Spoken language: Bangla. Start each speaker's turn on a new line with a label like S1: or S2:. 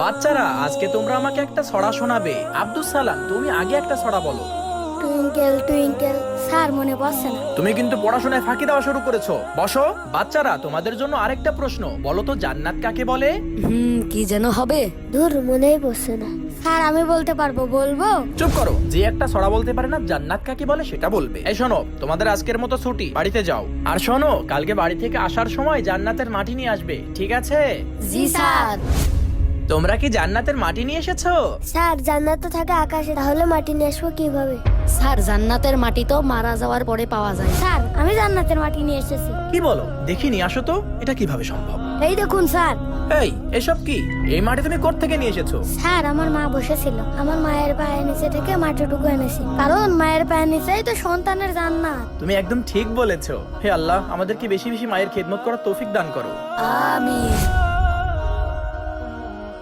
S1: বাচ্চারা, আজকে তোমরা আমাকে একটা ছড়া শোনাবে। আব্দুস সালাম, তুমি আগে একটা ছড়া বলো।
S2: টুইঙ্কেল টুইঙ্কেল, স্যার মনে পড়ছে না।
S1: তুমি কিন্তু পড়াশোনায় ফাঁকি দেওয়া শুরু করেছো। বসো। বাচ্চারা, তোমাদের জন্য আরেকটা প্রশ্ন। বলো তো, জান্নাত কাকে বলে?
S3: কি যেন হবে।
S2: দূর, মনেই পড়ছে না। স্যার আমি বলতে পারবো, বলবো?
S1: চুপ করো। যে একটা ছড়া বলতে পারে না জান্নাত কাকে বলে সেটা বলবে। এই শোনো, তোমাদের আজকের মতো ছুটি, বাড়িতে যাও। আর শোনো, কালকে বাড়ি থেকে আসার সময় জান্নাতের মাটি নিয়ে আসবে, ঠিক আছে?
S3: জি স্যার।
S1: তোমরা কি জান্নাতের মাটি নিয়ে এসেছো?
S2: স্যার জান্নাত তো থাকে আকাশে, তাহলে মাটি নিয়ে আসবো কিভাবে?
S3: স্যার জান্নাতের মাটি তো মারা যাওয়ার পরে পাওয়া যায়।
S2: স্যার আমি জান্নাতের মাটি নিয়ে এসেছি।
S1: কি বলো? দেখি নিয়ে আসো তো। এটা কিভাবে সম্ভব?
S2: এই দেখুন স্যার।
S1: এই, এসব কি? এই মাটি তুমি কোত্থেকে নিয়ে এসেছো?
S2: স্যার আমার মা বসেছিল, আমার মায়ের পায়ের নিচে থেকে মাটিটুকু এনেছি, কারণ মায়ের পায়ের নিচেই তো সন্তানের জান্নাত।
S1: তুমি একদম ঠিক বলেছো। হে আল্লাহ, আমাদেরকে বেশি বেশি মায়ের খেদমত করার তৌফিক দান করো।
S3: আমিন।